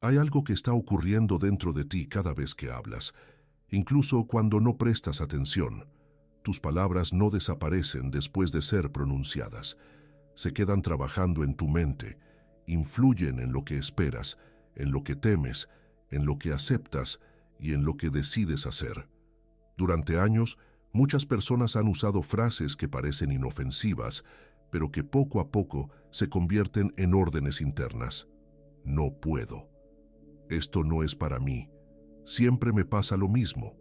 Hay algo que está ocurriendo dentro de ti cada vez que hablas, incluso cuando no prestas atención. Tus palabras no desaparecen después de ser pronunciadas. Se quedan trabajando en tu mente, influyen en lo que esperas, en lo que temes, en lo que aceptas y en lo que decides hacer. Durante años, muchas personas han usado frases que parecen inofensivas, pero que poco a poco se convierten en órdenes internas. No puedo. Esto no es para mí. Siempre me pasa lo mismo.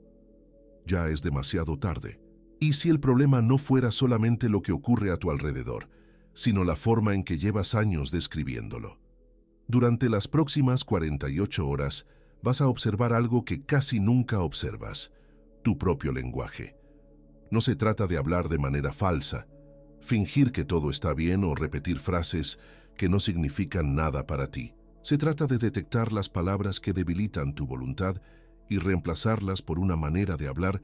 Ya es demasiado tarde. ¿Y si el problema no fuera solamente lo que ocurre a tu alrededor, sino la forma en que llevas años describiéndolo? Durante las próximas 48 horas vas a observar algo que casi nunca observas: tu propio lenguaje. No se trata de hablar de manera falsa, fingir que todo está bien o repetir frases que no significan nada para ti. Se trata de detectar las palabras que debilitan tu voluntad y reemplazarlas por una manera de hablar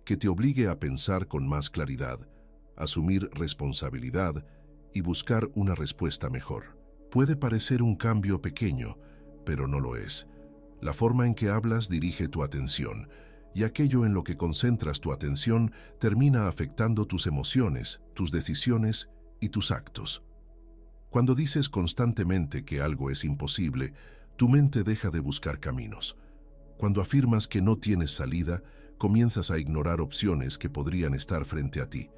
que te obligue a pensar con más claridad, asumir responsabilidad y buscar una respuesta mejor. Puede parecer un cambio pequeño, pero no lo es. La forma en que hablas dirige tu atención, y aquello en lo que concentras tu atención termina afectando tus emociones, tus decisiones y tus actos. Cuando dices constantemente que algo es imposible, tu mente deja de buscar caminos. Cuando afirmas que no tienes salida, comienzas a ignorar opciones que podrían estar frente a ti.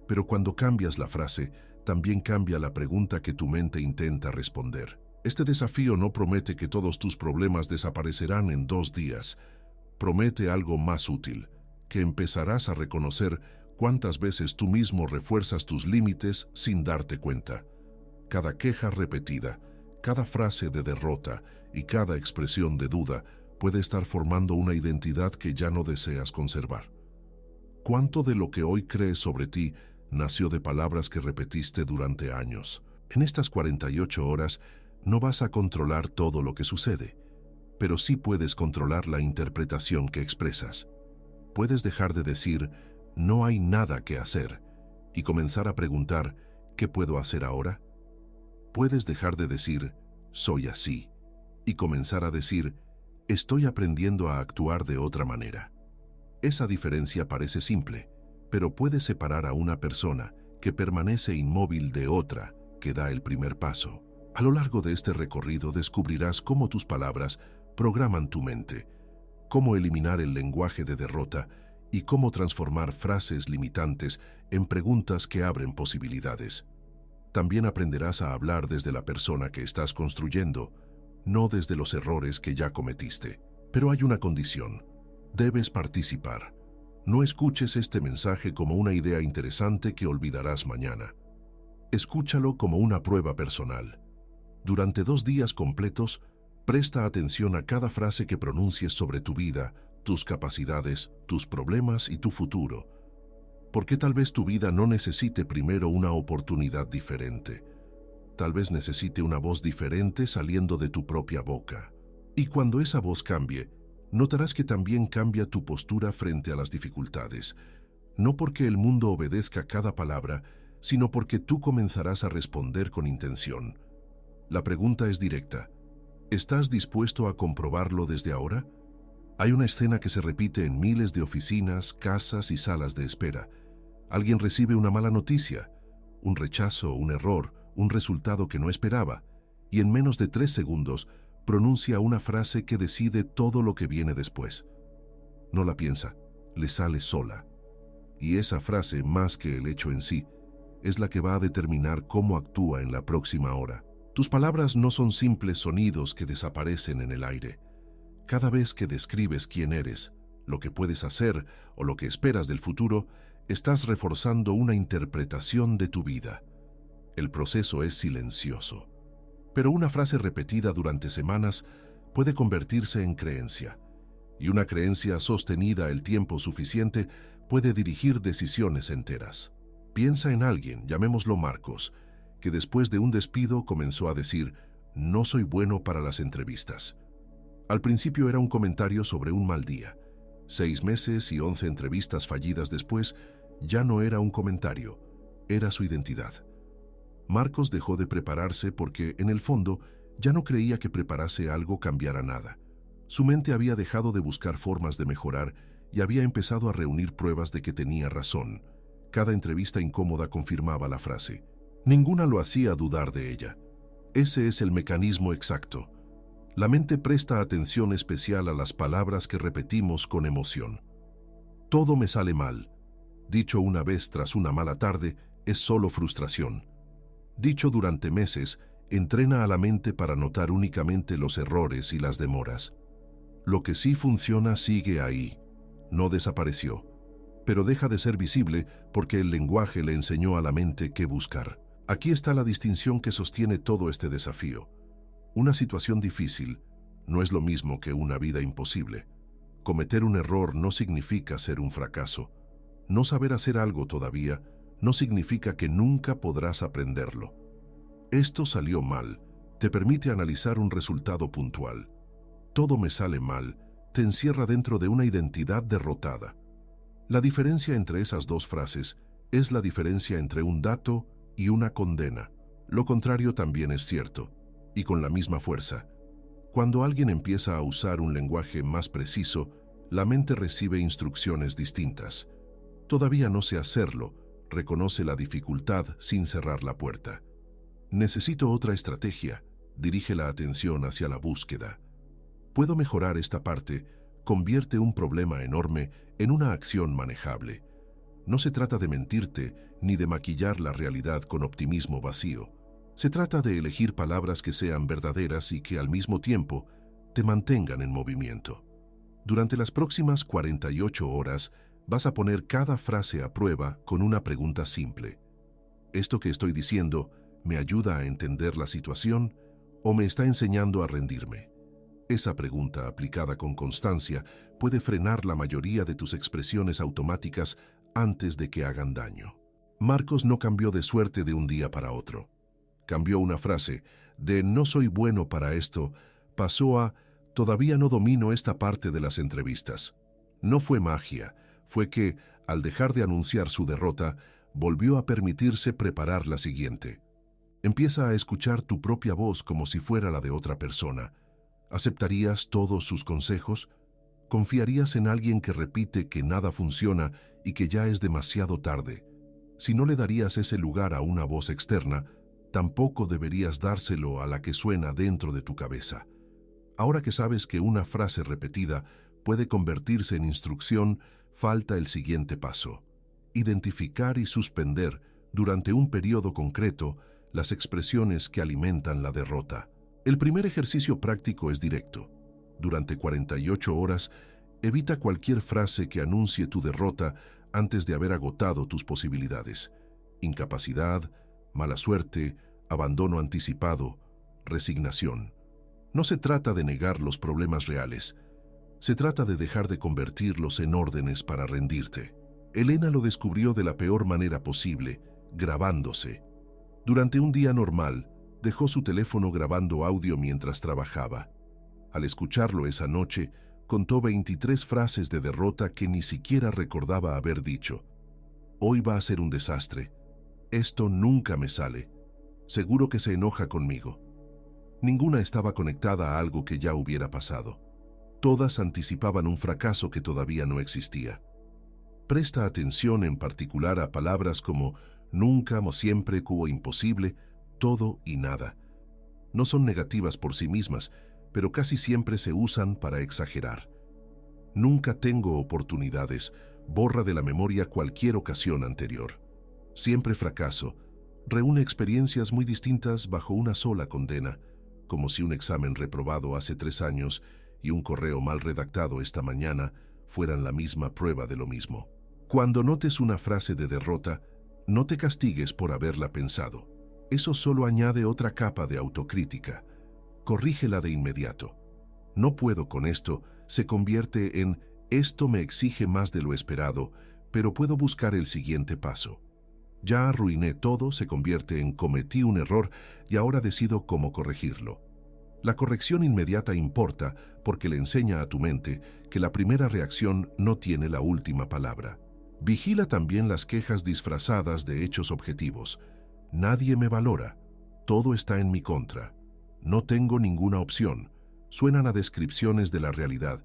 Pero cuando cambias la frase, también cambia la pregunta que tu mente intenta responder. Este desafío no promete que todos tus problemas desaparecerán en 2 días. Promete algo más útil, que empezarás a reconocer cuántas veces tú mismo refuerzas tus límites sin darte cuenta. Cada queja repetida, cada frase de derrota y cada expresión de duda puede estar formando una identidad que ya no deseas conservar. ¿Cuánto de lo que hoy crees sobre ti nació de palabras que repetiste durante años? En estas 48 horas no vas a controlar todo lo que sucede, pero sí puedes controlar la interpretación que expresas. Puedes dejar de decir "no hay nada que hacer" y comenzar a preguntar "¿qué puedo hacer ahora?". Puedes dejar de decir "soy así" y comenzar a decir "estoy aprendiendo a actuar de otra manera". Esa diferencia parece simple, pero puede separar a una persona que permanece inmóvil de otra que da el primer paso. A lo largo de este recorrido descubrirás cómo tus palabras programan tu mente, cómo eliminar el lenguaje de derrota y cómo transformar frases limitantes en preguntas que abren posibilidades. También aprenderás a hablar desde la persona que estás construyendo, no desde los errores que ya cometiste. Pero hay una condición: debes participar. No escuches este mensaje como una idea interesante que olvidarás mañana. Escúchalo como una prueba personal. Durante 2 días completos, presta atención a cada frase que pronuncies sobre tu vida, tus capacidades, tus problemas y tu futuro. Porque tal vez tu vida no necesite primero una oportunidad diferente. Tal vez necesite una voz diferente saliendo de tu propia boca. Y cuando esa voz cambie, notarás que también cambia tu postura frente a las dificultades. No porque el mundo obedezca cada palabra, sino porque tú comenzarás a responder con intención. La pregunta es directa: ¿estás dispuesto a comprobarlo desde ahora? Hay una escena que se repite en miles de oficinas, casas y salas de espera. Alguien recibe una mala noticia, un rechazo, un error, un resultado que no esperaba, y en menos de 3 segundos pronuncia una frase que decide todo lo que viene después. No la piensa, le sale sola. Y esa frase, más que el hecho en sí, es la que va a determinar cómo actúa en la próxima hora. Tus palabras no son simples sonidos que desaparecen en el aire. Cada vez que describes quién eres, lo que puedes hacer o lo que esperas del futuro, estás reforzando una interpretación de tu vida. El proceso es silencioso, pero una frase repetida durante semanas puede convertirse en creencia, y una creencia sostenida el tiempo suficiente puede dirigir decisiones enteras. Piensa en alguien, llamémoslo Marcos, que después de un despido comenzó a decir "no soy bueno para las entrevistas". Al principio era un comentario sobre un mal día. 6 meses y 11 entrevistas fallidas después, ya no era un comentario, era su identidad. Marcos dejó de prepararse porque, en el fondo, Ya no creía que preparase algo cambiara nada. Su mente había dejado de buscar formas de mejorar y había empezado a reunir pruebas de que tenía razón. Cada entrevista incómoda confirmaba la frase. Ninguna lo hacía dudar de ella. Ese es el mecanismo exacto. La mente presta atención especial a las palabras que repetimos con emoción. Todo me sale mal. Dicho una vez tras una mala tarde, es solo frustración. Dicho durante meses, entrena a la mente para notar únicamente los errores y las demoras. Lo que sí funciona sigue ahí. No desapareció, pero deja de ser visible porque el lenguaje le enseñó a la mente qué buscar. Aquí está la distinción que sostiene todo este desafío. Una situación difícil no es lo mismo que una vida imposible. Cometer un error no significa ser un fracaso. No saber hacer algo todavía no significa que nunca podrás aprenderlo. Esto salió mal, te permite analizar un resultado puntual. Todo me sale mal, te encierra dentro de una identidad derrotada. La diferencia entre esas dos frases es la diferencia entre un dato y una condena. Lo contrario también es cierto, y con la misma fuerza. Cuando alguien empieza a usar un lenguaje más preciso, la mente recibe instrucciones distintas. Todavía no sé hacerlo, reconoce la dificultad sin cerrar la puerta. Necesito otra estrategia, dirige la atención hacia la búsqueda. Puedo mejorar esta parte, convierte un problema enorme en una acción manejable. No se trata de mentirte ni de maquillar la realidad con optimismo vacío. Se trata de elegir palabras que sean verdaderas y que al mismo tiempo te mantengan en movimiento. Durante las próximas 48 horas vas a poner cada frase a prueba con una pregunta simple. ¿Esto que estoy diciendo me ayuda a entender la situación o me está enseñando a rendirme? Esa pregunta aplicada con constancia puede frenar la mayoría de tus expresiones automáticas antes de que hagan daño. Marcos no cambió de suerte de un día para otro. Cambió una frase de "no soy bueno para esto" pasó a "todavía no domino esta parte de las entrevistas". No fue magia, fue que, al dejar de anunciar su derrota, volvió a permitirse preparar la siguiente. Empieza a escuchar tu propia voz como si fuera la de otra persona. ¿Aceptarías todos sus consejos? ¿Confiarías en alguien que repite que nada funciona y que ya es demasiado tarde? Si no le darías ese lugar a una voz externa, tampoco deberías dárselo a la que suena dentro de tu cabeza. Ahora que sabes que una frase repetida puede convertirse en instrucción, falta el siguiente paso: identificar y suspender, durante un periodo concreto, las expresiones que alimentan la derrota. El primer ejercicio práctico es directo. Durante 48 horas, evita cualquier frase que anuncie tu derrota antes de haber agotado tus posibilidades. Incapacidad, mala suerte, abandono anticipado, resignación. No se trata de negar los problemas reales. Se trata de dejar de convertirlos en órdenes para rendirte. Elena lo descubrió de la peor manera posible, grabándose. Durante un día normal, dejó su teléfono grabando audio mientras trabajaba. Al escucharlo esa noche, contó 23 frases de derrota que ni siquiera recordaba haber dicho. Hoy va a ser un desastre. Esto nunca me sale. Seguro que se enoja conmigo. Ninguna estaba conectada a algo que ya hubiera pasado. Todas anticipaban un fracaso que todavía no existía. Presta atención en particular a palabras como nunca o siempre o imposible, todo y nada. No son negativas por sí mismas, pero casi siempre se usan para exagerar. Nunca tengo oportunidades, borra de la memoria cualquier ocasión anterior. Siempre fracaso, reúne experiencias muy distintas bajo una sola condena, como si un examen reprobado hace 3 años y un correo mal redactado esta mañana fueran la misma prueba de lo mismo. Cuando notes una frase de derrota, no te castigues por haberla pensado. Eso solo añade otra capa de autocrítica. Corrígela de inmediato. No puedo con esto se convierte en esto me exige más de lo esperado, pero puedo buscar el siguiente paso. Ya arruiné todo se convierte en cometí un error y ahora decido cómo corregirlo. La corrección inmediata importa porque le enseña a tu mente que la primera reacción no tiene la última palabra. Vigila también las quejas disfrazadas de hechos objetivos. Nadie me valora. Todo está en mi contra. No tengo ninguna opción. Suenan a descripciones de la realidad,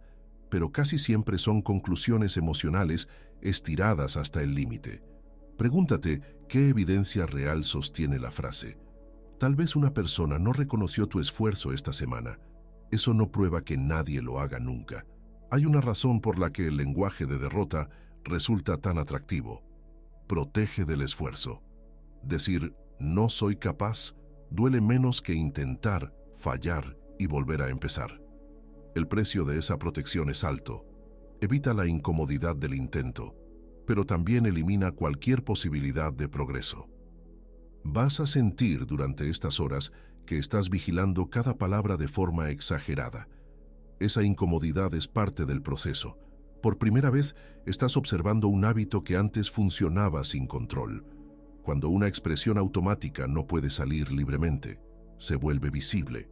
pero casi siempre son conclusiones emocionales estiradas hasta el límite. Pregúntate qué evidencia real sostiene la frase. Tal vez una persona no reconoció tu esfuerzo esta semana. Eso no prueba que nadie lo haga nunca. Hay una razón por la que el lenguaje de derrota resulta tan atractivo. Protege del esfuerzo. Decir no soy capaz duele menos que intentar, fallar y volver a empezar. El precio de esa protección es alto. Evita la incomodidad del intento, pero también elimina cualquier posibilidad de progreso. Vas a sentir durante estas horas que estás vigilando cada palabra de forma exagerada. Esa incomodidad es parte del proceso. Por primera vez, estás observando un hábito que antes funcionaba sin control. Cuando una expresión automática no puede salir libremente, se vuelve visible.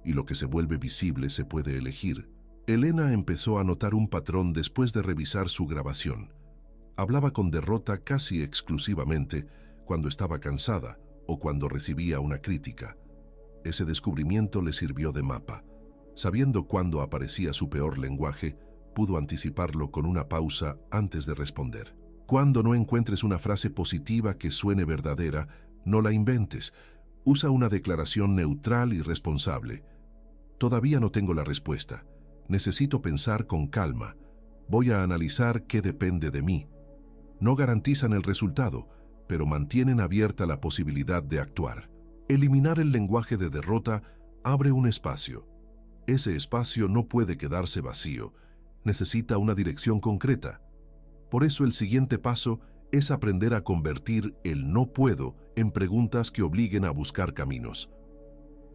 Y lo que se vuelve visible se puede elegir. Elena empezó a notar un patrón después de revisar su grabación. Hablaba con derrota casi exclusivamente cuando estaba cansada o cuando recibía una crítica. Ese descubrimiento le sirvió de mapa. Sabiendo cuándo aparecía su peor lenguaje, pudo anticiparlo con una pausa antes de responder. Cuando no encuentres una frase positiva que suene verdadera, no la inventes. Usa una declaración neutral y responsable. Todavía no tengo la respuesta. Necesito pensar con calma. Voy a analizar qué depende de mí. No garantizan el resultado, pero mantienen abierta la posibilidad de actuar. Eliminar el lenguaje de derrota abre un espacio. Ese espacio no puede quedarse vacío. Necesita una dirección concreta. Por eso el siguiente paso es aprender a convertir el no puedo en preguntas que obliguen a buscar caminos.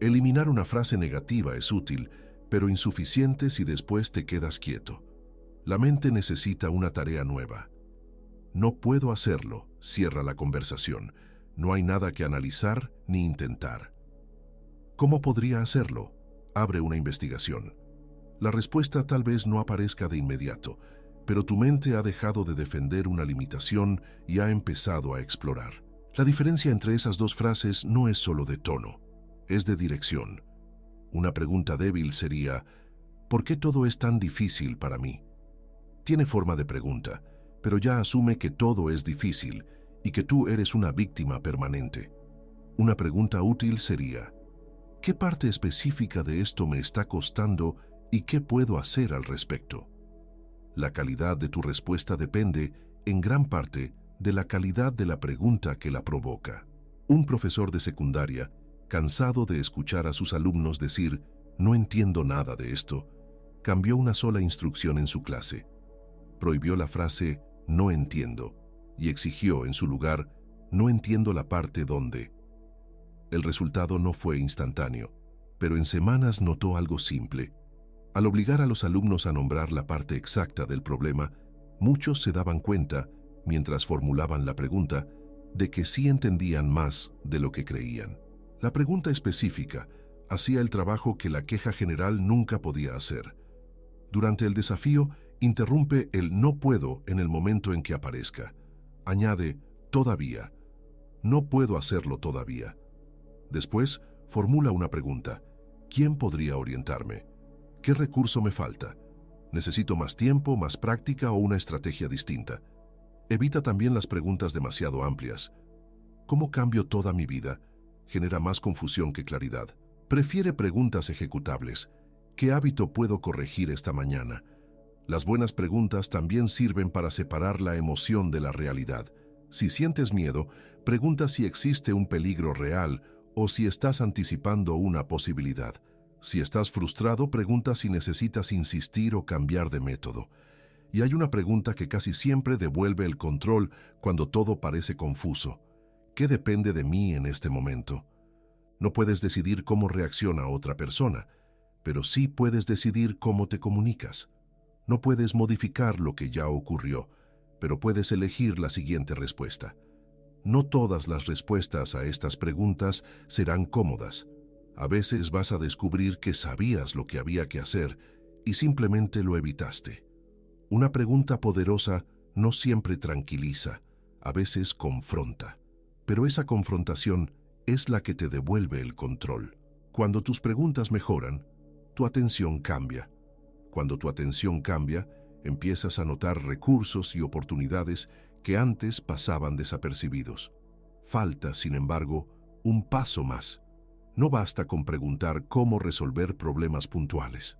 Eliminar una frase negativa es útil, pero insuficiente si después te quedas quieto. La mente necesita una tarea nueva. No puedo hacerlo, cierra la conversación. No hay nada que analizar ni intentar. ¿Cómo podría hacerlo? Abre una investigación. La respuesta tal vez no aparezca de inmediato, pero tu mente ha dejado de defender una limitación y ha empezado a explorar. La diferencia entre esas dos frases no es solo de tono, es de dirección. Una pregunta débil sería, ¿por qué todo es tan difícil para mí? Tiene forma de pregunta, pero ya asume que todo es difícil y que tú eres una víctima permanente. Una pregunta útil sería, ¿qué parte específica de esto me está costando y qué puedo hacer al respecto? La calidad de tu respuesta depende, en gran parte, de la calidad de la pregunta que la provoca. Un profesor de secundaria, cansado de escuchar a sus alumnos decir, no entiendo nada de esto, cambió una sola instrucción en su clase. Prohibió la frase, no entiendo, y exigió en su lugar, no entiendo la parte donde. El resultado no fue instantáneo, pero en semanas notó algo simple. Al obligar a los alumnos a nombrar la parte exacta del problema, muchos se daban cuenta, mientras formulaban la pregunta, de que sí entendían más de lo que creían. La pregunta específica hacía el trabajo que la queja general nunca podía hacer. Durante el desafío, interrumpe el no puedo en el momento en que aparezca. Añade todavía. No puedo hacerlo todavía. Después, formula una pregunta. ¿Quién podría orientarme? ¿Qué recurso me falta? ¿Necesito más tiempo, más práctica o una estrategia distinta? Evita también las preguntas demasiado amplias. ¿Cómo cambio toda mi vida? Genera más confusión que claridad. Prefiere preguntas ejecutables. ¿Qué hábito puedo corregir esta mañana? Las buenas preguntas también sirven para separar la emoción de la realidad. Si sientes miedo, pregunta si existe un peligro real o si estás anticipando una posibilidad. Si estás frustrado, pregunta si necesitas insistir o cambiar de método. Y hay una pregunta que casi siempre devuelve el control cuando todo parece confuso. ¿Qué depende de mí en este momento? No puedes decidir cómo reacciona otra persona, pero sí puedes decidir cómo te comunicas. No puedes modificar lo que ya ocurrió, pero puedes elegir la siguiente respuesta. No todas las respuestas a estas preguntas serán cómodas. A veces vas a descubrir que sabías lo que había que hacer y simplemente lo evitaste. Una pregunta poderosa no siempre tranquiliza, a veces confronta. Pero esa confrontación es la que te devuelve el control. Cuando tus preguntas mejoran, tu atención cambia. Cuando tu atención cambia, empiezas a notar recursos y oportunidades que antes pasaban desapercibidos. Falta, sin embargo, un paso más. No basta con preguntar cómo resolver problemas puntuales.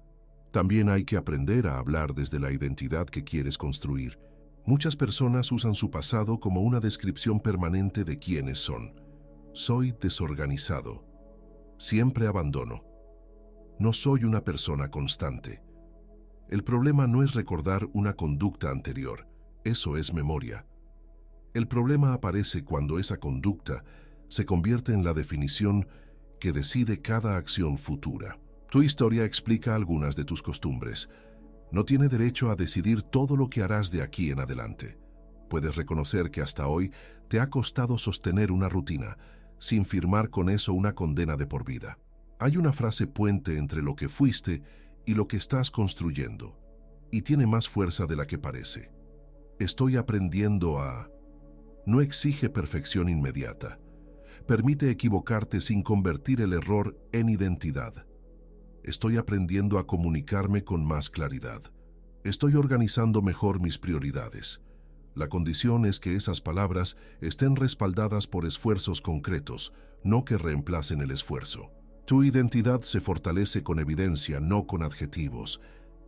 También hay que aprender a hablar desde la identidad que quieres construir. Muchas personas usan su pasado como una descripción permanente de quiénes son. Soy desorganizado. Siempre abandono. No soy una persona constante. El problema no es recordar una conducta anterior. Eso es memoria. El problema aparece cuando esa conducta se convierte en la definición que decide cada acción futura. Tu historia explica algunas de tus costumbres. No tiene derecho a decidir todo lo que harás de aquí en adelante. Puedes reconocer que hasta hoy te ha costado sostener una rutina, sin firmar con eso una condena de por vida. Hay una frase puente entre lo que fuiste y lo que estás construyendo, y tiene más fuerza de la que parece. Estoy aprendiendo a... No exige perfección inmediata. Permite equivocarte sin convertir el error en identidad. Estoy aprendiendo a comunicarme con más claridad. Estoy organizando mejor mis prioridades. La condición es que esas palabras estén respaldadas por esfuerzos concretos, no que reemplacen el esfuerzo. Tu identidad se fortalece con evidencia, no con adjetivos.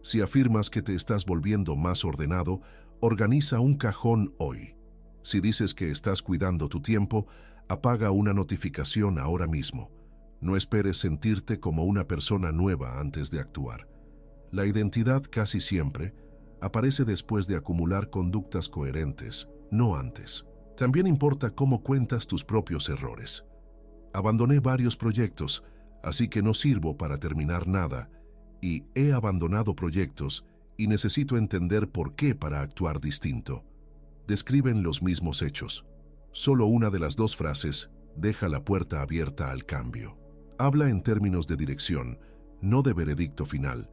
Si afirmas que te estás volviendo más ordenado, organiza un cajón hoy. Si dices que estás cuidando tu tiempo, apaga una notificación ahora mismo. No esperes sentirte como una persona nueva antes de actuar. La identidad casi siempre aparece después de acumular conductas coherentes, no antes. También importa cómo cuentas tus propios errores. Abandoné varios proyectos, así que no sirvo para terminar nada, y he abandonado proyectos y necesito entender por qué para actuar distinto. Describen los mismos hechos. Solo una de las dos frases deja la puerta abierta al cambio. Habla en términos de dirección, no de veredicto final.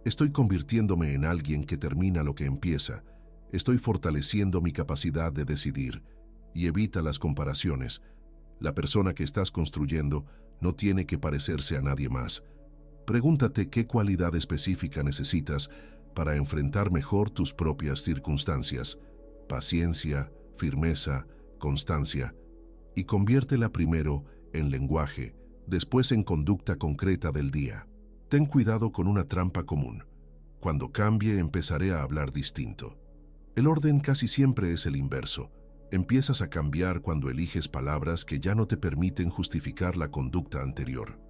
Estoy convirtiéndome en alguien que termina lo que empieza. Estoy fortaleciendo mi capacidad de decidir. Y evita las comparaciones. La persona que estás construyendo no tiene que parecerse a nadie más. Pregúntate qué cualidad específica necesitas para enfrentar mejor tus propias circunstancias. Paciencia, firmeza, constancia. Y conviértela primero en lenguaje, después en conducta concreta del día. Ten cuidado con una trampa común. Cuando cambie, empezaré a hablar distinto. El orden casi siempre es el inverso. Empiezas a cambiar cuando eliges palabras que ya no te permiten justificar la conducta anterior.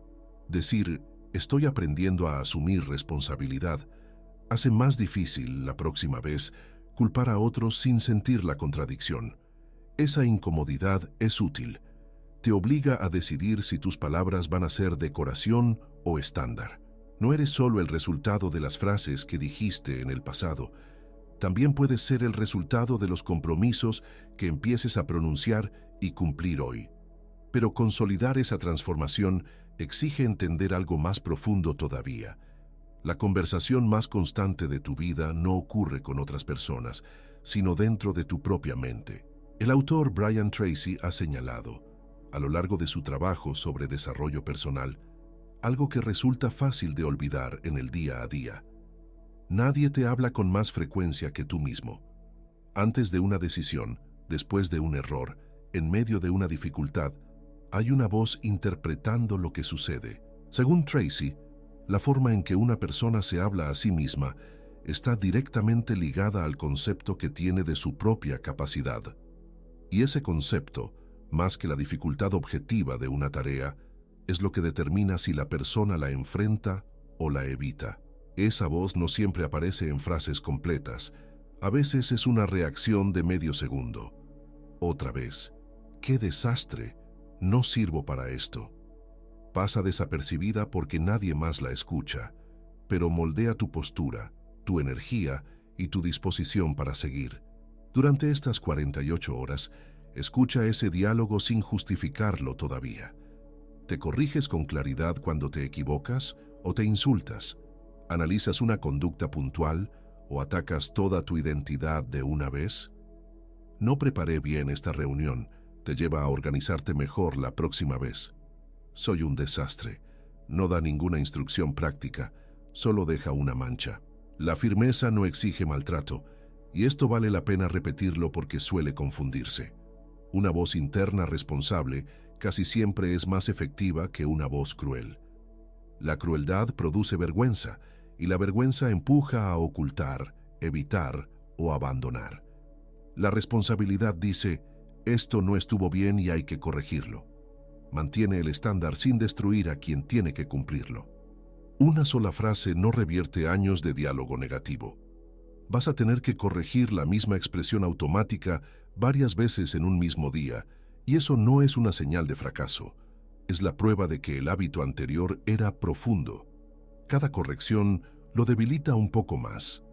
Decir, estoy aprendiendo a asumir responsabilidad, hace más difícil la próxima vez culpar a otros sin sentir la contradicción. Esa incomodidad es útil. Te obliga a decidir si tus palabras van a ser decoración o estándar. No eres solo el resultado de las frases que dijiste en el pasado, también puedes ser el resultado de los compromisos que empieces a pronunciar y cumplir hoy. Pero consolidar esa transformación exige entender algo más profundo todavía. La conversación más constante de tu vida no ocurre con otras personas, sino dentro de tu propia mente. El autor Brian Tracy ha señalado, a lo largo de su trabajo sobre desarrollo personal, algo que resulta fácil de olvidar en el día a día. Nadie te habla con más frecuencia que tú mismo. Antes de una decisión, después de un error, en medio de una dificultad, hay una voz interpretando lo que sucede. Según Tracy, la forma en que una persona se habla a sí misma está directamente ligada al concepto que tiene de su propia capacidad. Y ese concepto, más que la dificultad objetiva de una tarea, es lo que determina si la persona la enfrenta o la evita. Esa voz no siempre aparece en frases completas. A veces es una reacción de medio segundo. Otra vez, ¡qué desastre! No sirvo para esto. Pasa desapercibida porque nadie más la escucha, pero moldea tu postura, tu energía y tu disposición para seguir. Durante estas 48 horas, escucha ese diálogo sin justificarlo todavía. ¿Te corriges con claridad cuando te equivocas o te insultas? ¿Analizas una conducta puntual o atacas toda tu identidad de una vez? No preparé bien esta reunión, te lleva a organizarte mejor la próxima vez. Soy un desastre. No da ninguna instrucción práctica, solo deja una mancha. La firmeza no exige maltrato, y esto vale la pena repetirlo porque suele confundirse. Una voz interna responsable casi siempre es más efectiva que una voz cruel. La crueldad produce vergüenza, y la vergüenza empuja a ocultar, evitar o abandonar. La responsabilidad dice, esto no estuvo bien y hay que corregirlo. Mantiene el estándar sin destruir a quien tiene que cumplirlo. Una sola frase no revierte años de diálogo negativo. Vas a tener que corregir la misma expresión automática varias veces en un mismo día, y eso no es una señal de fracaso. Es la prueba de que el hábito anterior era profundo. Cada corrección lo debilita un poco más.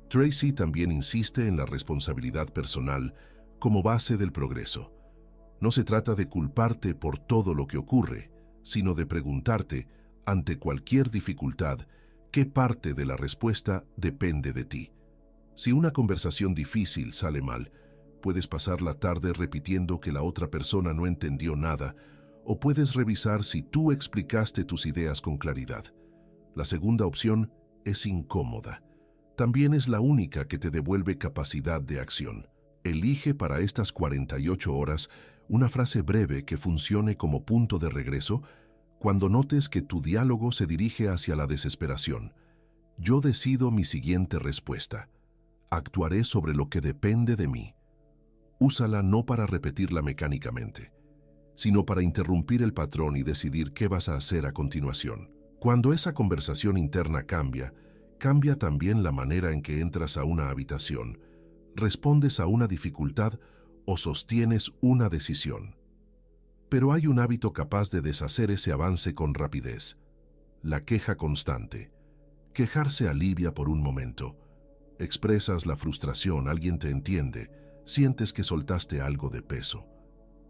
Tracy también insiste en la responsabilidad personal como base del progreso. No se trata de culparte por todo lo que ocurre, sino de preguntarte, ante cualquier dificultad, qué parte de la respuesta depende de ti. Si una conversación difícil sale mal, puedes pasar la tarde repitiendo que la otra persona no entendió nada, o puedes revisar si tú explicaste tus ideas con claridad. La segunda opción es incómoda. También es la única que te devuelve capacidad de acción. Elige para estas 48 horas una frase breve que funcione como punto de regreso cuando notes que tu diálogo se dirige hacia la desesperación. Yo decido mi siguiente respuesta. Actuaré sobre lo que depende de mí. Úsala no para repetirla mecánicamente, sino para interrumpir el patrón y decidir qué vas a hacer a continuación. Cuando esa conversación interna cambia, cambia también la manera en que entras a una habitación, respondes a una dificultad o sostienes una decisión. Pero hay un hábito capaz de deshacer ese avance con rapidez: la queja constante. Quejarse alivia por un momento. Expresas la frustración, alguien te entiende, sientes que soltaste algo de peso.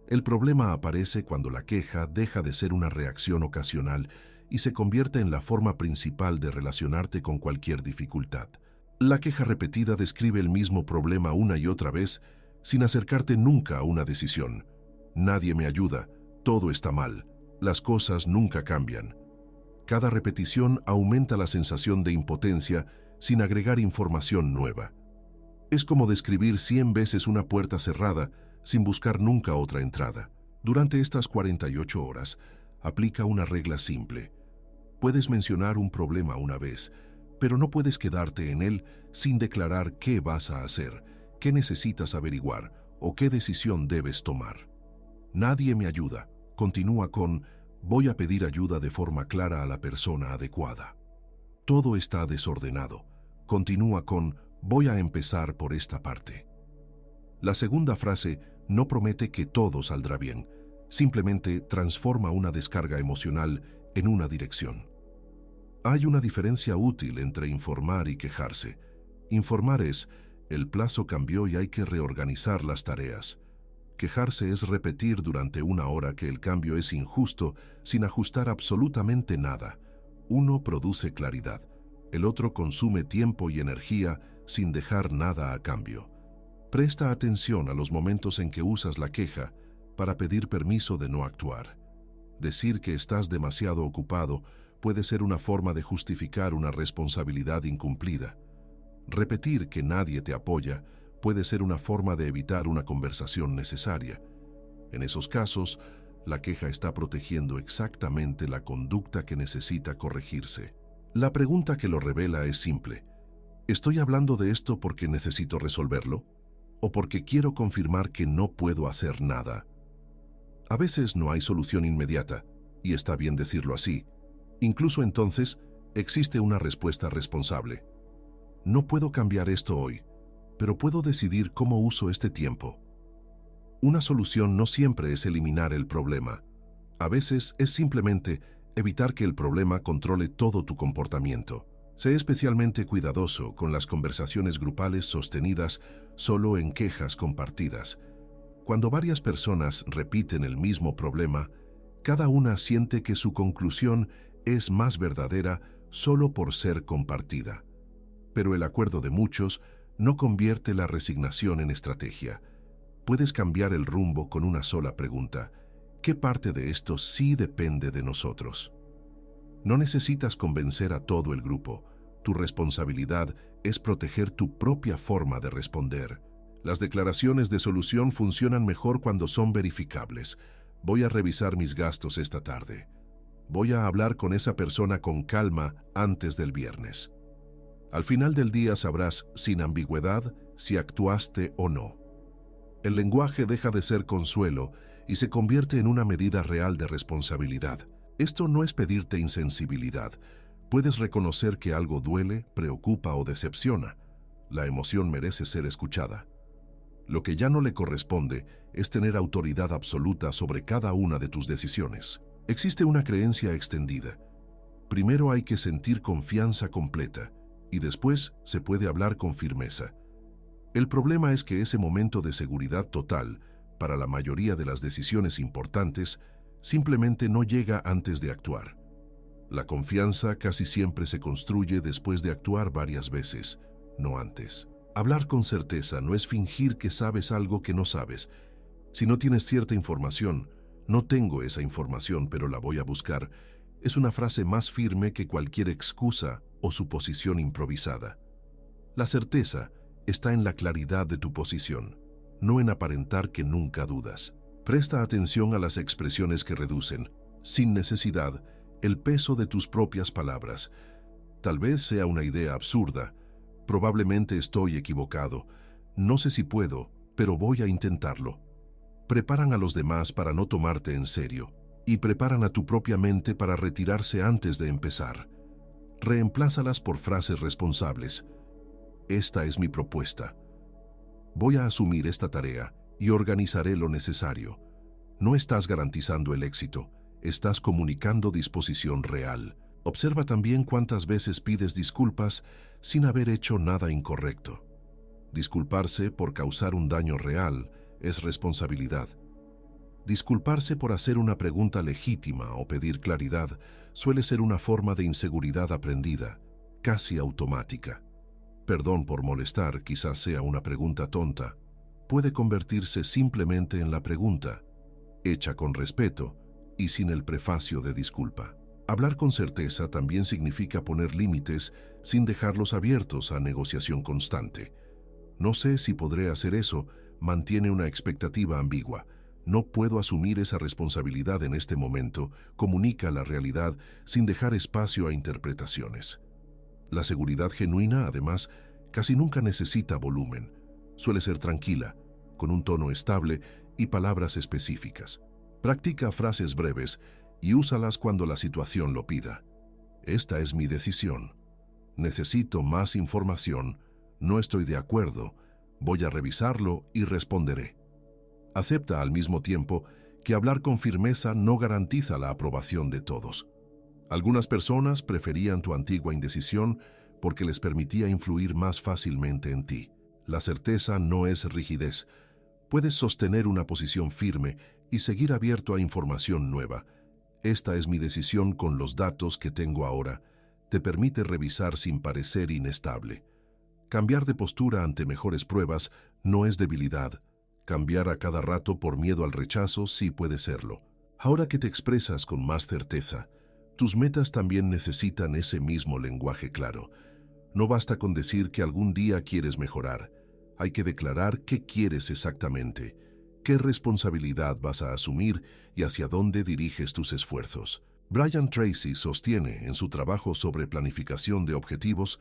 El problema aparece cuando la queja deja de ser una reacción ocasional y se convierte en la forma principal de relacionarte con cualquier dificultad. La queja repetida describe el mismo problema una y otra vez, sin acercarte nunca a una decisión. Nadie me ayuda, todo está mal, las cosas nunca cambian. Cada repetición aumenta la sensación de impotencia sin agregar información nueva. Es como describir 100 veces una puerta cerrada sin buscar nunca otra entrada. Durante estas 48 horas, aplica una regla simple. Puedes mencionar un problema una vez, pero no puedes quedarte en él sin declarar qué vas a hacer, qué necesitas averiguar o qué decisión debes tomar. Nadie me ayuda. Continúa con: voy a pedir ayuda de forma clara a la persona adecuada. Todo está desordenado. Continúa con: voy a empezar por esta parte. La segunda frase no promete que todo saldrá bien, simplemente transforma una descarga emocional en una dirección. Hay una diferencia útil entre informar y quejarse. Informar es: el plazo cambió y hay que reorganizar las tareas. Quejarse es repetir durante una hora que el cambio es injusto sin ajustar absolutamente nada. Uno produce claridad, el otro consume tiempo y energía sin dejar nada a cambio. Presta atención a los momentos en que usas la queja para pedir permiso de no actuar. Decir que estás demasiado ocupado puede ser una forma de justificar una responsabilidad incumplida. Repetir que nadie te apoya puede ser una forma de evitar una conversación necesaria. En esos casos, la queja está protegiendo exactamente la conducta que necesita corregirse. La pregunta que lo revela es simple: ¿estoy hablando de esto porque necesito resolverlo? ¿O porque quiero confirmar que no puedo hacer nada? A veces no hay solución inmediata, y está bien decirlo así. Incluso entonces, existe una respuesta responsable. No puedo cambiar esto hoy, pero puedo decidir cómo uso este tiempo. Una solución no siempre es eliminar el problema. A veces es simplemente evitar que el problema controle todo tu comportamiento. Sé especialmente cuidadoso con las conversaciones grupales sostenidas solo en quejas compartidas. Cuando varias personas repiten el mismo problema, cada una siente que su conclusión es más verdadera solo por ser compartida. Pero el acuerdo de muchos no convierte la resignación en estrategia. Puedes cambiar el rumbo con una sola pregunta: ¿qué parte de esto sí depende de nosotros? No necesitas convencer a todo el grupo. Tu responsabilidad es proteger tu propia forma de responder. Las declaraciones de solución funcionan mejor cuando son verificables. Voy a revisar mis gastos esta tarde. Voy a hablar con esa persona con calma antes del viernes. Al final del día sabrás, sin ambigüedad, si actuaste o no. El lenguaje deja de ser consuelo y se convierte en una medida real de responsabilidad. Esto no es pedirte insensibilidad. Puedes reconocer que algo duele, preocupa o decepciona. La emoción merece ser escuchada. Lo que ya no le corresponde es tener autoridad absoluta sobre cada una de tus decisiones. Existe una creencia extendida. Primero hay que sentir confianza completa y después se puede hablar con firmeza. El problema es que ese momento de seguridad total, para la mayoría de las decisiones importantes, simplemente no llega antes de actuar. La confianza casi siempre se construye después de actuar varias veces, no antes. Hablar con certeza no es fingir que sabes algo que no sabes. Si no tienes cierta información, no tengo esa información, pero la voy a buscar, es una frase más firme que cualquier excusa o suposición improvisada. La certeza está en la claridad de tu posición, no en aparentar que nunca dudas. Presta atención a las expresiones que reducen, sin necesidad, el peso de tus propias palabras. Tal vez sea una idea absurda. Probablemente estoy equivocado. No sé si puedo, pero voy a intentarlo. Preparan a los demás para no tomarte en serio y preparan a tu propia mente para retirarse antes de empezar. Reemplázalas por frases responsables. Esta es mi propuesta. Voy a asumir esta tarea y organizaré lo necesario. No estás garantizando el éxito, estás comunicando disposición real. Observa también cuántas veces pides disculpas sin haber hecho nada incorrecto. Disculparse por causar un daño real es responsabilidad. Disculparse por hacer una pregunta legítima o pedir claridad suele ser una forma de inseguridad aprendida, casi automática. Perdón por molestar, quizás sea una pregunta tonta. Puede convertirse simplemente en la pregunta, hecha con respeto y sin el prefacio de disculpa. Hablar con certeza también significa poner límites sin dejarlos abiertos a negociación constante. No sé si podré hacer eso, mantiene una expectativa ambigua. No puedo asumir esa responsabilidad en este momento, comunica la realidad sin dejar espacio a interpretaciones. La seguridad genuina, además, casi nunca necesita volumen. Suele ser tranquila, con un tono estable y palabras específicas. Practica frases breves y úsalas cuando la situación lo pida. Esta es mi decisión. Necesito más información. No estoy de acuerdo. Voy a revisarlo y responderé. Acepta al mismo tiempo que hablar con firmeza no garantiza la aprobación de todos. Algunas personas preferían tu antigua indecisión porque les permitía influir más fácilmente en ti. La certeza no es rigidez. Puedes sostener una posición firme y seguir abierto a información nueva. Esta es mi decisión con los datos que tengo ahora. Te permite revisar sin parecer inestable. Cambiar de postura ante mejores pruebas no es debilidad. Cambiar a cada rato por miedo al rechazo sí puede serlo. Ahora que te expresas con más certeza, tus metas también necesitan ese mismo lenguaje claro. No basta con decir que algún día quieres mejorar. Hay que declarar qué quieres exactamente, qué responsabilidad vas a asumir y hacia dónde diriges tus esfuerzos. Brian Tracy sostiene en su trabajo sobre planificación de objetivos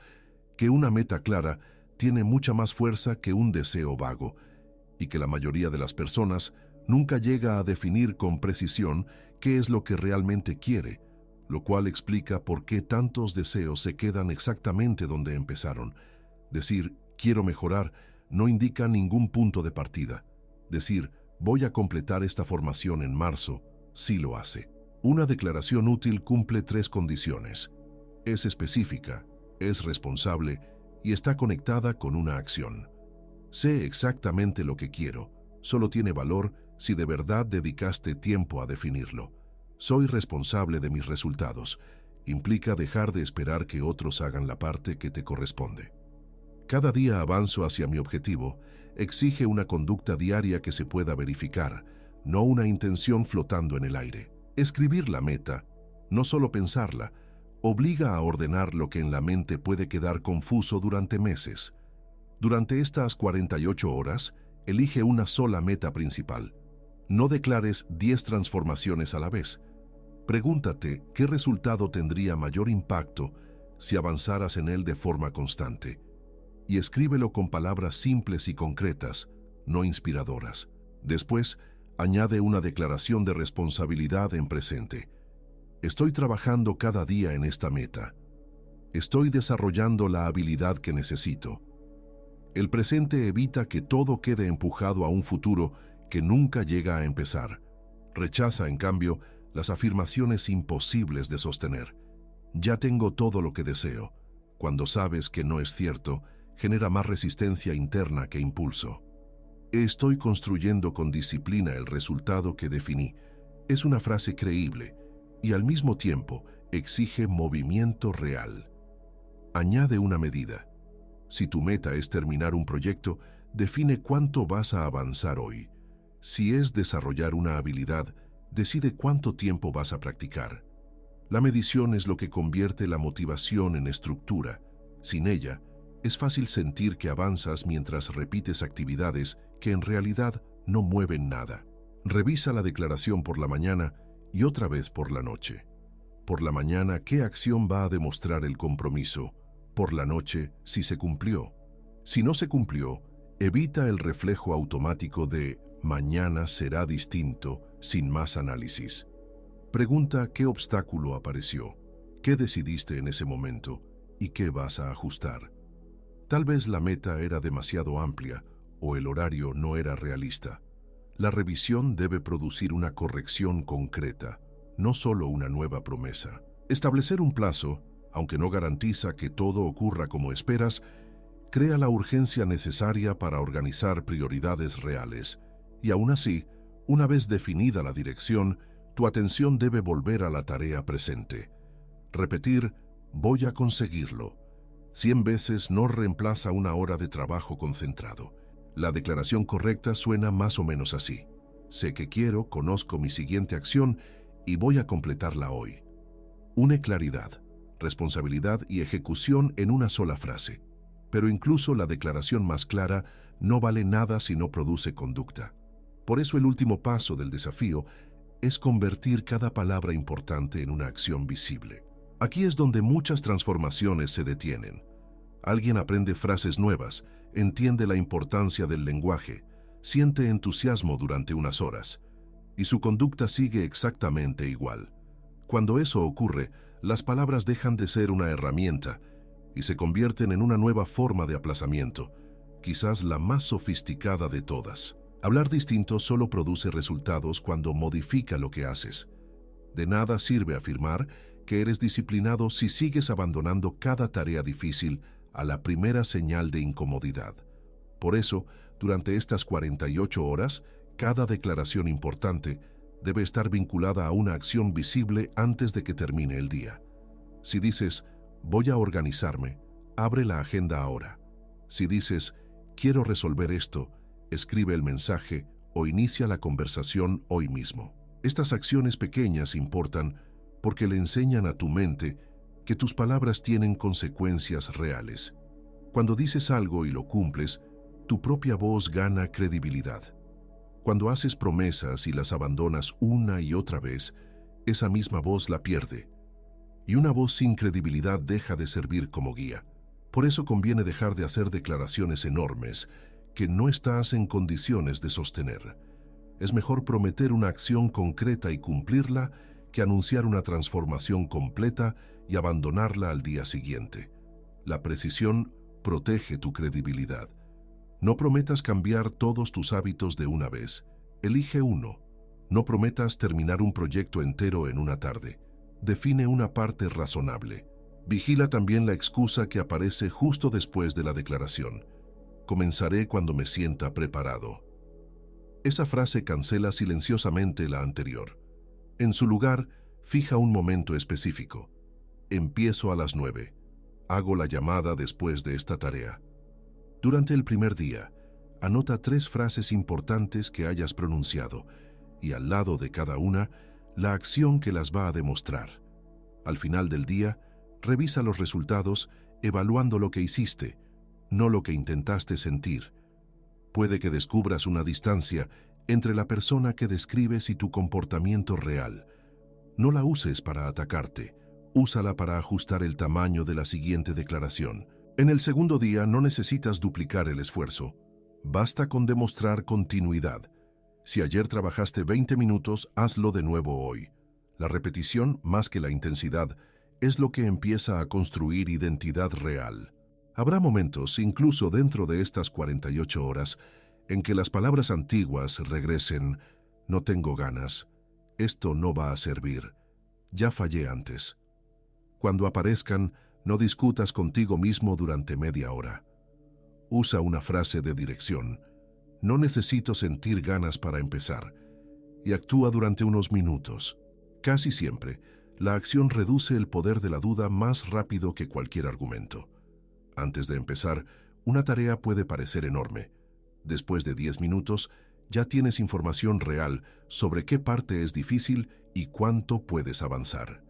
que una meta clara tiene mucha más fuerza que un deseo vago y que la mayoría de las personas nunca llega a definir con precisión qué es lo que realmente quiere, lo cual explica por qué tantos deseos se quedan exactamente donde empezaron. Decir quiero mejorar no indica ningún punto de partida. Decir voy a completar esta formación en marzo sí lo hace. Una declaración útil cumple 3 condiciones. Es específica, es responsable y está conectada con una acción. Sé exactamente lo que quiero, solo tiene valor si de verdad dedicaste tiempo a definirlo. Soy responsable de mis resultados. Implica dejar de esperar que otros hagan la parte que te corresponde. Cada día avanzo hacia mi objetivo, exige una conducta diaria que se pueda verificar, no una intención flotando en el aire. Escribir la meta, no solo pensarla, Obliga a ordenar lo que en la mente puede quedar confuso durante meses. Durante estas 48 horas, elige una sola meta principal. No declares 10 transformaciones a la vez. Pregúntate qué resultado tendría mayor impacto si avanzaras en él de forma constante. Y escríbelo con palabras simples y concretas, no inspiradoras. Después, añade una declaración de responsabilidad en presente. Estoy trabajando cada día en esta meta. Estoy desarrollando la habilidad que necesito. El presente evita que todo quede empujado a un futuro que nunca llega a empezar. Rechaza, en cambio, las afirmaciones imposibles de sostener. Ya tengo todo lo que deseo. Cuando sabes que no es cierto, genera más resistencia interna que impulso. Estoy construyendo con disciplina el resultado que definí. Es una frase creíble y al mismo tiempo exige movimiento real. Añade una medida. Si tu meta es terminar un proyecto, define cuánto vas a avanzar hoy. Si es desarrollar una habilidad, decide cuánto tiempo vas a practicar. La medición es lo que convierte la motivación en estructura. Sin ella, es fácil sentir que avanzas mientras repites actividades que en realidad no mueven nada. Revisa la declaración por la mañana y otra vez por la noche. Por la mañana, ¿qué acción va a demostrar el compromiso? Por la noche, si se cumplió. Si no se cumplió, evita el reflejo automático de mañana será distinto sin más análisis. Pregunta qué obstáculo apareció, qué decidiste en ese momento y qué vas a ajustar. Tal vez la meta era demasiado amplia o el horario no era realista. La revisión debe producir una corrección concreta, no solo una nueva promesa. Establecer un plazo, aunque no garantiza que todo ocurra como esperas, crea la urgencia necesaria para organizar prioridades reales. Y aún así, una vez definida la dirección, tu atención debe volver a la tarea presente. Repetir, voy a conseguirlo. 100 veces no reemplaza una hora de trabajo concentrado. La declaración correcta suena más o menos así. Sé que quiero, conozco mi siguiente acción y voy a completarla hoy. Une claridad, responsabilidad y ejecución en una sola frase. Pero incluso la declaración más clara no vale nada si no produce conducta. Por eso el último paso del desafío es convertir cada palabra importante en una acción visible. Aquí es donde muchas transformaciones se detienen. Alguien aprende frases nuevas, entiende la importancia del lenguaje, siente entusiasmo durante unas horas, y su conducta sigue exactamente igual. Cuando eso ocurre, las palabras dejan de ser una herramienta y se convierten en una nueva forma de aplazamiento, quizás la más sofisticada de todas. Hablar distinto solo produce resultados cuando modifica lo que haces. De nada sirve afirmar que eres disciplinado si sigues abandonando cada tarea difícil a la primera señal de incomodidad. Por eso, durante estas 48 horas, cada declaración importante debe estar vinculada a una acción visible antes de que termine el día. Si dices, voy a organizarme, abre la agenda ahora. Si dices, quiero resolver esto, escribe el mensaje o inicia la conversación hoy mismo. Estas acciones pequeñas importan porque le enseñan a tu mente que tus palabras tienen consecuencias reales. Cuando dices algo y lo cumples, tu propia voz gana credibilidad. Cuando haces promesas y las abandonas una y otra vez, esa misma voz la pierde. Y una voz sin credibilidad deja de servir como guía. Por eso conviene dejar de hacer declaraciones enormes que no estás en condiciones de sostener. Es mejor prometer una acción concreta y cumplirla que anunciar una transformación completa y abandonarla al día siguiente. La precisión protege tu credibilidad. No prometas cambiar todos tus hábitos de una vez. Elige uno. No prometas terminar un proyecto entero en una tarde. Define una parte razonable. Vigila también la excusa que aparece justo después de la declaración. Comenzaré cuando me sienta preparado. Esa frase cancela silenciosamente la anterior. En su lugar, fija un momento específico. Empiezo a las 9. Hago la llamada después de esta tarea. Durante el primer día, anota 3 frases importantes que hayas pronunciado y al lado de cada una, la acción que las va a demostrar. Al final del día, Revisa los resultados evaluando lo que hiciste, no lo que intentaste sentir. Puede que descubras una distancia entre la persona que describes y tu comportamiento real. No la uses para atacarte, úsala para ajustar el tamaño de la siguiente declaración. En el segundo día no necesitas duplicar el esfuerzo. Basta con demostrar continuidad. Si ayer trabajaste 20 minutos, hazlo de nuevo hoy. La repetición, más que la intensidad, es lo que empieza a construir identidad real. Habrá momentos, incluso dentro de estas 48 horas, en que las palabras antiguas regresen: no tengo ganas, esto no va a servir, ya fallé antes. Cuando aparezcan, no discutas contigo mismo durante media hora. Usa una frase de dirección: no necesito sentir ganas para empezar, y actúa durante unos minutos. Casi siempre, la acción reduce el poder de la duda más rápido que cualquier argumento. Antes de empezar, una tarea puede parecer enorme. Después de 10 minutos, ya tienes información real sobre qué parte es difícil y cuánto puedes avanzar.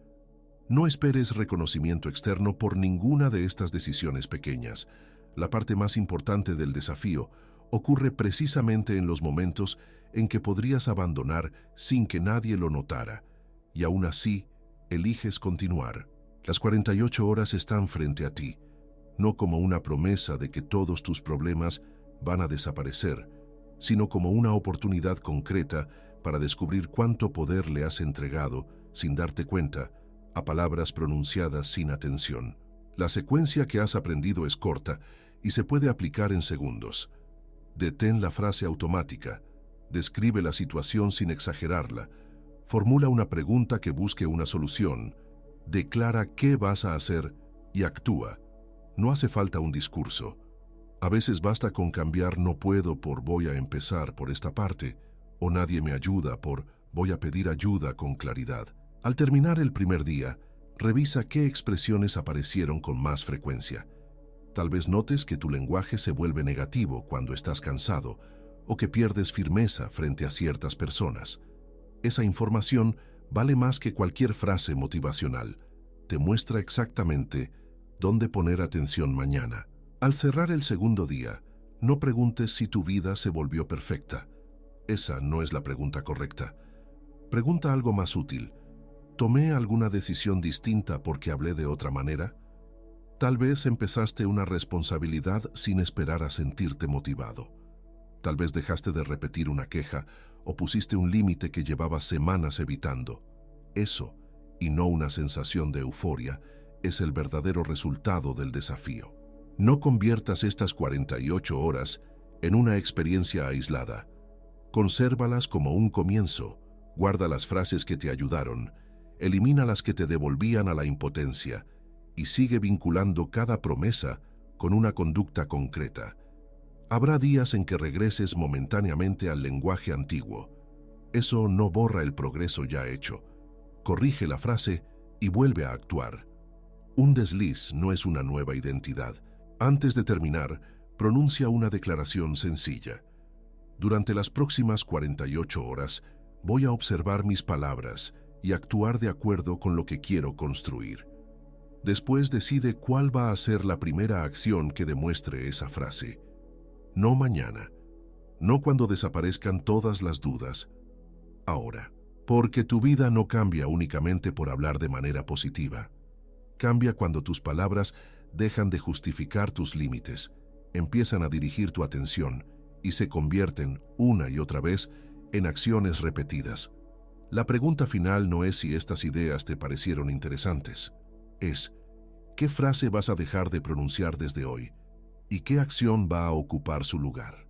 No esperes reconocimiento externo por ninguna de estas decisiones pequeñas. La parte más importante del desafío ocurre precisamente en los momentos en que podrías abandonar sin que nadie lo notara, y aún así, eliges continuar. Las 48 horas están frente a ti, no como una promesa de que todos tus problemas van a desaparecer, sino como una oportunidad concreta para descubrir cuánto poder le has entregado, sin darte cuenta, a palabras pronunciadas sin atención. La secuencia que has aprendido es corta y se puede aplicar en segundos. Detén la frase automática, describe la situación sin exagerarla, formula una pregunta que busque una solución, declara qué vas a hacer y actúa. No hace falta un discurso. A veces basta con cambiar "no puedo" por "voy a empezar por esta parte", o "nadie me ayuda" por "voy a pedir ayuda con claridad". Al terminar el primer día, revisa qué expresiones aparecieron con más frecuencia. Tal vez notes que tu lenguaje se vuelve negativo cuando estás cansado o que pierdes firmeza frente a ciertas personas. Esa información vale más que cualquier frase motivacional. Te muestra exactamente dónde poner atención mañana. Al cerrar el segundo día, no preguntes si tu vida se volvió perfecta. Esa no es la pregunta correcta. Pregunta algo más útil. ¿Tomé alguna decisión distinta porque hablé de otra manera? Tal vez empezaste una responsabilidad sin esperar a sentirte motivado. Tal vez dejaste de repetir una queja o pusiste un límite que llevabas semanas evitando. Eso, y no una sensación de euforia, es el verdadero resultado del desafío. No conviertas estas 48 horas en una experiencia aislada. Consérvalas como un comienzo. Guarda las frases que te ayudaron, elimina las que te devolvían a la impotencia y sigue vinculando cada promesa con una conducta concreta. Habrá días en que regreses momentáneamente al lenguaje antiguo. Eso no borra el progreso ya hecho. Corrige la frase y vuelve a actuar. Un desliz no es una nueva identidad. Antes de terminar, pronuncia una declaración sencilla. Durante las próximas 48 horas, voy a observar mis palabras y actuar de acuerdo con lo que quiero construir. Después decide cuál va a ser la primera acción que demuestre esa frase. No mañana, no cuando desaparezcan todas las dudas, ahora. Porque tu vida no cambia únicamente por hablar de manera positiva. Cambia cuando tus palabras dejan de justificar tus límites, empiezan a dirigir tu atención y se convierten una y otra vez en acciones repetidas. La pregunta final no es si estas ideas te parecieron interesantes. Es, ¿qué frase vas a dejar de pronunciar desde hoy? ¿Y qué acción va a ocupar su lugar?